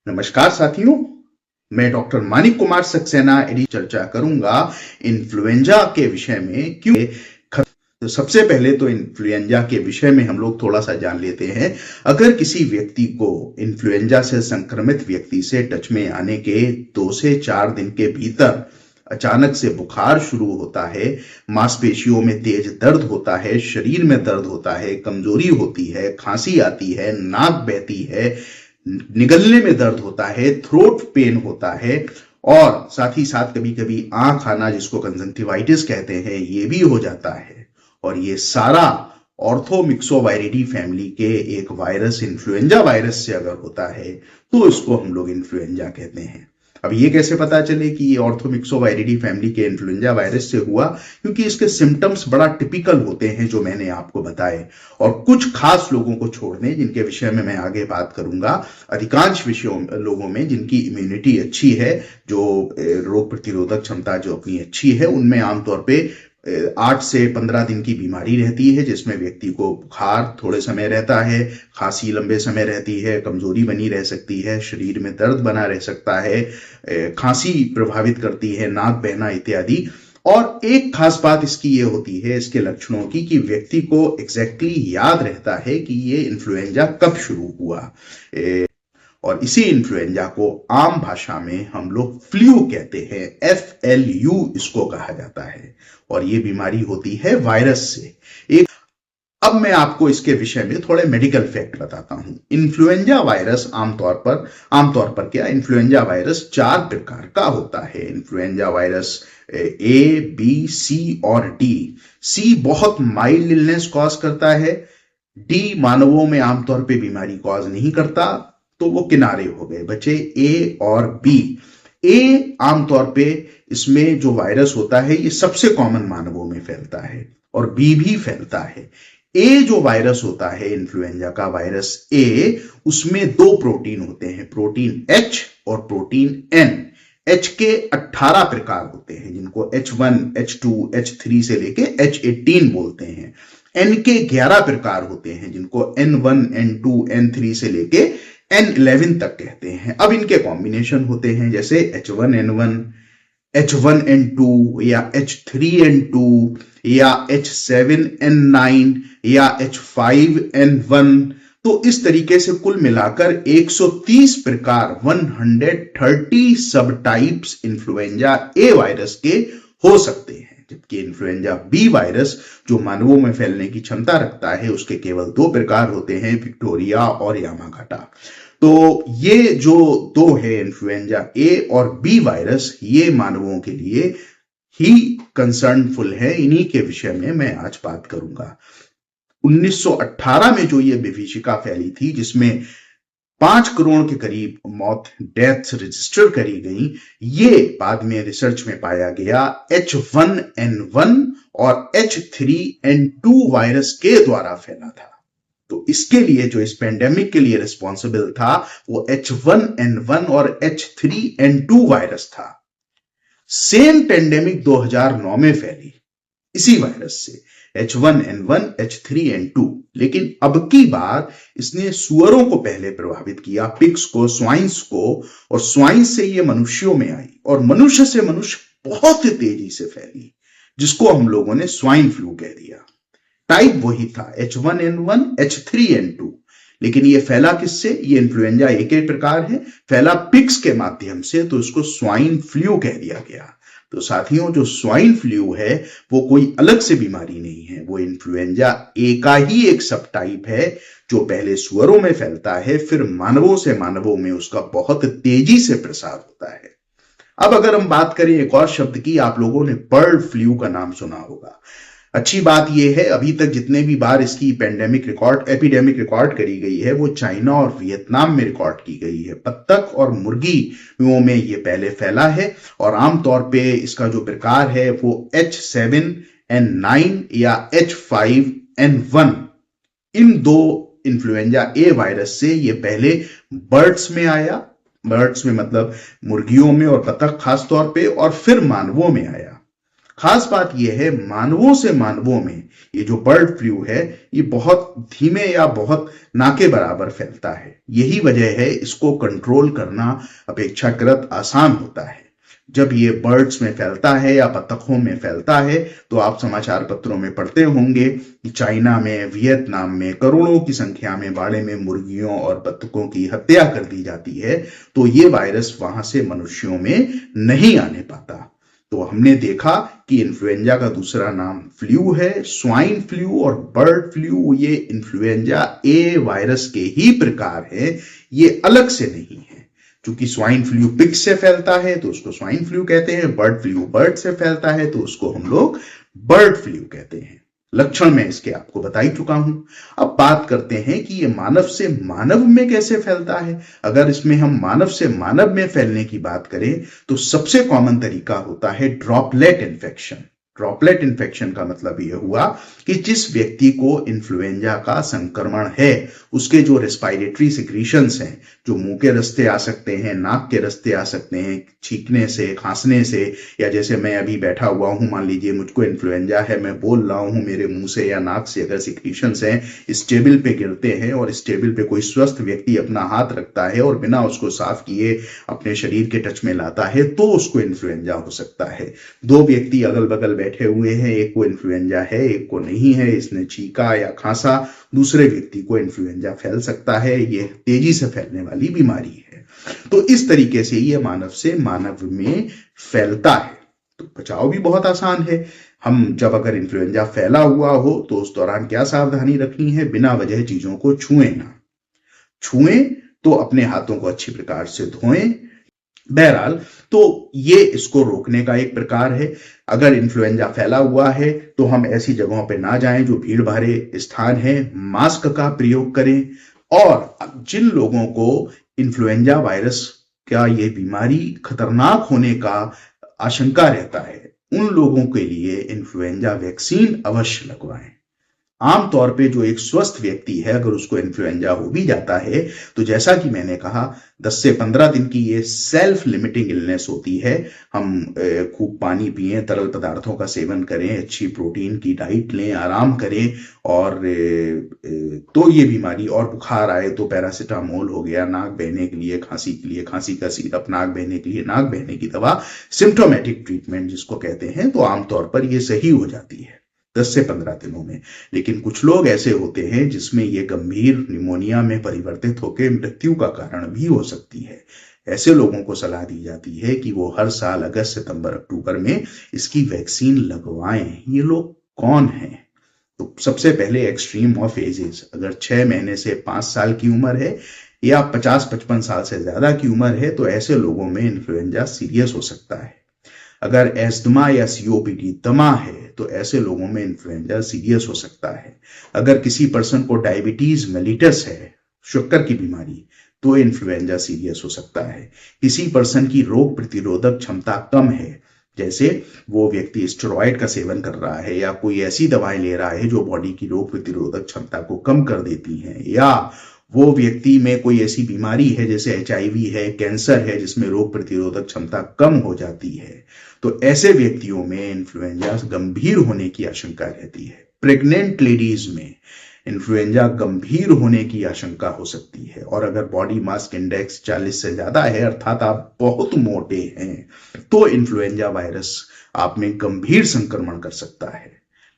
नमस्कार साथियों, मैं डॉक्टर मानिक कुमार सक्सेना चर्चा करूंगा इन्फ्लुएंजा के विषय में। क्यों? तो सबसे पहले तो इन्फ्लुएंजा के विषय में हम लोग थोड़ा सा जान लेते हैं। अगर किसी व्यक्ति को इन्फ्लुएंजा से संक्रमित व्यक्ति से टच में आने के 2 से 4 दिन के भीतर अचानक से बुखार शुरू होता है, मांसपेशियों में तेज दर्द होता है, शरीर में दर्द होता है, कमजोरी होती है, खांसी आती है, नाक बहती है, निगलने में दर्द होता है, थ्रोट पेन होता है और साथ ही साथ कभी कभी आंख आना, जिसको कंजंक्टिवाइटिस कहते हैं, ये भी हो जाता है। और ये सारा ऑर्थोमिक्सोवायरिडी फैमिली के एक वायरस इन्फ्लुएंजा वायरस से अगर होता है तो इसको हम लोग इन्फ्लुएंजा कहते हैं। अब ये कैसे पता चले कि ये ऑर्थोमिक्सोवायरिडी फैमिली के इन्फ्लुएंजा वायरस से हुआ? क्योंकि इसके सिम्टम्स बड़ा टिपिकल होते हैं जो मैंने आपको बताए, और कुछ खास लोगों को छोड़ दें जिनके विषय में मैं आगे बात करूंगा। अधिकांश लोगों में जिनकी इम्यूनिटी अच्छी है, जो रोग प्रतिरोधक क्षमता जो अपनी अच्छी है, उनमें आमतौर पे 8 से 15 दिन की बीमारी रहती है, जिसमें व्यक्ति को बुखार थोड़े समय रहता है, खांसी लंबे समय रहती है, कमजोरी बनी रह सकती है, शरीर में दर्द बना रह सकता है, खांसी प्रभावित करती है, नाक बहना इत्यादि। और एक खास बात इसकी ये होती है, इसके लक्षणों की, कि व्यक्ति को एग्जैक्टली याद रहता है कि ये इन्फ्लुएंजा कब शुरू हुआ। और इसी इन्फ्लुएंजा को आम भाषा में हम लोग फ्लू कहते हैं, FLU इसको कहा जाता है। और ये बीमारी होती है वायरस से। अब मैं आपको इसके विषय में थोड़े मेडिकल फैक्ट बताता हूं। इन्फ्लुएंजा वायरस आमतौर पर क्या, इन्फ्लुएंजा वायरस 4 प्रकार का होता है। Influenza virus A, B, C और D। C बहुत माइल्ड इलनेस कॉज करता है, D मानवों में आमतौर पे बीमारी कॉज नहीं करता, तो वो किनारे हो गए, बचे A और B। A आमतौर पे इसमें जो वायरस होता है ये सबसे कॉमन मानवों में फैलता है, और B भी फैलता है। A जो वायरस होता है, इन्फ्लुएंजा का वायरस A, उसमें 2 प्रोटीन होते हैं, प्रोटीन H और प्रोटीन N। H के 18 प्रकार होते हैं, जिनको H1, H2, H3 से लेके H18 बोलते हैं। N के 11 प्रकार होते हैं, जिनको N1, N2, N3 से लेके N11 तक कहते हैं। अब इनके कॉम्बिनेशन होते हैं, जैसे H1N1, H1N2 या H3N2 या H7N9 या H5N1। तो इस तरीके से कुल मिलाकर 130 प्रकार, 130 सब टाइप्स इन्फ्लुएंजा A वायरस के हो सकते हैं। जबकि इन्फ्लुएंजा B वायरस, जो मानवों में फैलने की क्षमता रखता है, उसके केवल 2 प्रकार होते हैं, विक्टोरिया और यामागाटा। तो ये जो 2 है, इन्फ्लुएंजा A और B वायरस, ये मानवों के लिए ही कंसर्नफुल है। इन्हीं के विषय में मैं आज बात करूंगा। 1918 में जो ये विभीषिका फैली थी, जिसमें 5 करोड़ के करीब डेथ्स रजिस्टर करी गई, ये बाद में रिसर्च में पाया गया H1N1 और H3N2 वायरस के द्वारा फैला था। तो इसके लिए, जो इस पेंडेमिक के लिए रिस्पॉन्सिबल था, वो H1N1 और H3N2 वायरस था। सेम पेंडेमिक 2009 में फैली इसी वायरस से, H1N1, H3N2। लेकिन अब की बार इसने सुअरों को पहले प्रभावित किया, पिग्स को, स्वाइन्स को, और स्वाइन से ये मनुष्यों में आई, और मनुष्य से मनुष्य बहुत तेजी से फैली, जिसको हम लोगों ने स्वाइन फ्लू कह दिया। टाइप वही था, H1N1, H3N2। लेकिन ये फैला किससे? ये इन्फ्लुएंजा A के प्रकार है, फैला पिग्स के माध्यम से, तो इसको स्वाइन फ्लू कह दिया गया। तो साथियों, जो स्वाइन फ्लू है वो कोई अलग से बीमारी नहीं है, वो इन्फ्लुएंजा A का ही एक सब टाइप है, जो पहले सुअरों में फैलता है, फिर मानवों से मानवों में उसका बहुत तेजी से प्रसार होता है। अब अगर हम बात करें एक और शब्द की, आप लोगों ने बर्ड फ्लू का नाम सुना होगा। अच्छी बात यह है, अभी तक जितने भी बार इसकी एपिडेमिक रिकॉर्ड करी गई है, वो चाइना और वियतनाम में रिकॉर्ड की गई है। बत्तख और मुर्गियों में ये पहले फैला है, और आमतौर पे इसका जो प्रकार है वो H7N9 या H5N1। In 2 influenza A virus से ये पहले बर्ड्स में आया, बर्ड्स में मतलब मुर्गियों में और बत्तख खासतौर पे, और फिर मानवों में आया। खास बात यह है, मानवों से मानवों में ये जो बर्ड फ्लू है ये बहुत धीमे या बहुत ना के बराबर फैलता है। यही वजह है इसको कंट्रोल करना अपेक्षाकृत आसान होता है। जब ये बर्ड्स में फैलता है या बतखों में फैलता है तो आप समाचार पत्रों में पढ़ते होंगे कि चाइना में, वियतनाम में करोड़ों की संख्या में बाड़े में मुर्गियों और बतखों की हत्या कर दी जाती है, तो ये वायरस वहां से मनुष्यों में नहीं आने पाता। तो हमने देखा कि इन्फ्लुएंजा का दूसरा नाम फ्लू है। स्वाइन फ्लू और बर्ड फ्लू ये इन्फ्लुएंजा ए वायरस के ही प्रकार है, ये अलग से नहीं है। क्योंकि स्वाइन फ्लू पिग से फैलता है तो उसको स्वाइन फ्लू कहते हैं, बर्ड फ्लू बर्ड से फैलता है तो उसको हम लोग बर्ड फ्लू कहते हैं। लक्षण मैं इसके आपको बता ही चुका हूं। अब बात करते हैं कि ये मानव से मानव में कैसे फैलता है। अगर इसमें हम मानव से मानव में फैलने की बात करें तो सबसे कॉमन तरीका होता है ड्रॉपलेट इन्फेक्शन। ड्रॉपलेट इन्फेक्शन का मतलब यह हुआ कि जिस व्यक्ति को इन्फ्लुएंजा का संक्रमण है उसके जो रेस्पिरेटरी सिक्रीशंस हैं, जो मुंह के रास्ते आ सकते हैं, नाक के रास्ते आ सकते हैं, छींकने से, खांसने से, या जैसे मैं अभी बैठा हुआ हूं, मान लीजिए मुझको इन्फ्लुएंजा है, मैं बोल रहा हूं, मेरे मुंह से या नाक से अगर सिक्रीशंस हैं इस टेबल पे गिरते हैं और इस टेबल पे कोई स्वस्थ व्यक्ति अपना हाथ रखता है और बिना उसको साफ किए अपने शरीर के टच में लाता है तो उसको इन्फ्लुएंजा हो सकता है। दो व्यक्ति अगल बगल बैठे हुए हैं, एक को इन्फ्लुएंजा है एक को नहीं है, इसने छींका या खांसा, दूसरे व्यक्ति को इन्फ्लुएंजा फैल सकता है। यह तेजी से फैलने वाली बीमारी है। तो इस तरीके से यह मानव से मानव में फैलता है। तो बचाव भी बहुत आसान है। हम जब अगर इन्फ्लुएंजा फैला हुआ हो तो उस दौरान क्या सावधानी रखनी है, बिना वजह चीजों को छुएं ना। छुएं तो अपने हाथों को अच्छी प्रकार से धोएं। बहरहाल तो ये इसको रोकने का एक प्रकार है। अगर इन्फ्लुएंजा फैला हुआ है तो हम ऐसी जगहों पे ना जाएं जो भीड़ भाड़ स्थान है। मास्क का प्रयोग करें। और जिन लोगों को इन्फ्लुएंजा वायरस का ये बीमारी खतरनाक होने का आशंका रहता है उन लोगों के लिए इन्फ्लुएंजा वैक्सीन अवश्य लगवाएं। आमतौर पे जो एक स्वस्थ व्यक्ति है अगर उसको इन्फ्लुएंजा हो भी जाता है तो जैसा कि मैंने कहा 10 से 15 दिन की ये सेल्फ लिमिटिंग इलनेस होती है। हम खूब पानी पिएं, तरल पदार्थों का सेवन करें, अच्छी प्रोटीन की डाइट लें, आराम करें और तो ये बीमारी, और बुखार आए तो पैरासीटामोल हो गया, नाक बहने के लिए खांसी के लिए खांसी का सिरप, नाक बहने के लिए नाक बहने की दवा, सिम्टोमेटिक ट्रीटमेंट जिसको कहते हैं, तो आमतौर पर ये सही हो जाती है 10 से 15 दिनों में। लेकिन कुछ लोग ऐसे होते हैं जिसमें यह गंभीर निमोनिया में परिवर्तित होकर मृत्यु का कारण भी हो सकती है। ऐसे लोगों को सलाह दी जाती है कि वो हर साल अगस्त, सितंबर, अक्टूबर में इसकी वैक्सीन लगवाएं। ये लोग कौन हैं? तो सबसे पहले एक्सट्रीम ऑफ एजेस, अगर 6 महीने से 5 साल की उम्र है या 50-55 साल से ज्यादा की उम्र है तो ऐसे लोगों में इन्फ्लुएंजा सीरियस हो सकता है। अगर एस्थमा या सीओपीडी दमा है तो ऐसे लोगों में इन्फ्लुएंजा सीरियस हो सकता है। अगर किसी पर्सन को डायबिटीज मेलिटस है, शक्कर की बीमारी, तो इन्फ्लुएंजा सीरियस हो सकता है। किसी पर्सन की रोग प्रतिरोधक क्षमता कम है, जैसे वो व्यक्ति स्टेरॉइड का सेवन कर रहा है या कोई ऐसी दवाएं ले रहा है जो बॉडी की रोग प्रतिरोधक क्षमता को कम कर देती हैं, या वो व्यक्ति में कोई ऐसी बीमारी है जैसे एचआईवी है, कैंसर है, जिसमें रोग प्रतिरोधक क्षमता कम हो जाती है, तो ऐसे व्यक्तियों में इन्फ्लुएंजा गंभीर होने की आशंका रहती है। प्रेग्नेंट लेडीज में इन्फ्लुएंजा गंभीर होने की आशंका हो सकती है। और अगर बॉडी मास इंडेक्स 40 से ज्यादा है, अर्थात आप बहुत मोटे हैं, तो इन्फ्लुएंजा वायरस आप में गंभीर संक्रमण कर सकता है।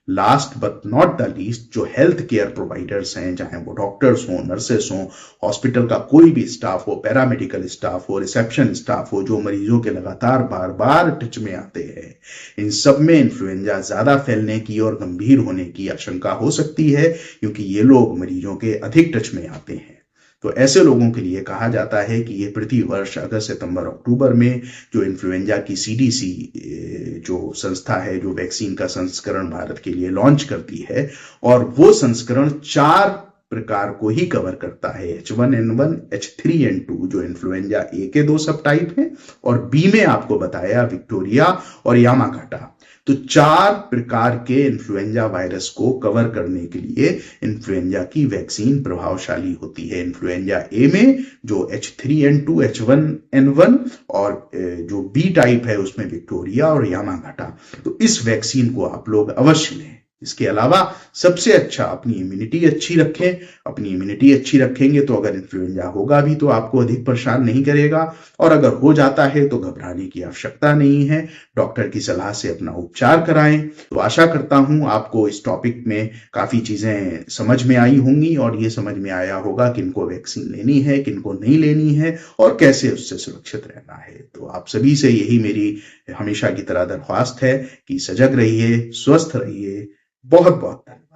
Last but not the least, जो हेल्थ केयर प्रोवाइडर्स हैं, चाहे वो डॉक्टर्स हो, नर्सेस हो, हॉस्पिटल का कोई भी स्टाफ हो, पैरामेडिकल स्टाफ हो, रिसेप्शन स्टाफ हो, जो मरीजों के लगातार बार बार टच में आते हैं, इन सब में इन्फ्लुएंजा ज्यादा फैलने की और गंभीर होने की आशंका हो सकती है, क्योंकि ये लोग मरीजों के अधिक टच में आते हैं। तो ऐसे लोगों के लिए कहा जाता है कि ये प्रति वर्ष अगस्त, सितंबर, अक्टूबर में जो इन्फ्लुएंजा की सीडीसी जो संस्था है जो वैक्सीन का संस्करण भारत के लिए लॉन्च करती है, और वो संस्करण 4 प्रकार को ही कवर करता है, H1N1, H3N2 जो इन्फ्लुएंजा ए के 2 सब टाइप हैं, और बी में आपको बताया विक्टोरिया और यामागाटा। तो 4 प्रकार के इन्फ्लुएंजा वायरस को कवर करने के लिए इन्फ्लुएंजा की वैक्सीन प्रभावशाली होती है। इन्फ्लुएंजा ए में जो H3N2, H1N1 और जो बी टाइप है उसमें विक्टोरिया और यामागाटा। तो इस वैक्सीन को आप लोग अवश्य लें। इसके अलावा सबसे अच्छा अपनी इम्यूनिटी अच्छी रखें। अपनी इम्यूनिटी अच्छी रखेंगे तो अगर इन्फ्लुएंजा होगा भी तो आपको अधिक परेशान नहीं करेगा, और अगर हो जाता है तो घबराने की आवश्यकता नहीं है। डॉक्टर की सलाह से अपना उपचार कराएं। तो आशा करता हूं आपको इस टॉपिक में काफी चीजें समझ में आई होंगी, और ये समझ में आया होगा किनको वैक्सीन लेनी है, किनको नहीं लेनी है, और कैसे उससे सुरक्षित रहना है। तो आप सभी से यही मेरी हमेशा की तरह दरख्वास्त है कि सजग रहिए, स्वस्थ रहिए। बहुत बहुत धन्यवाद।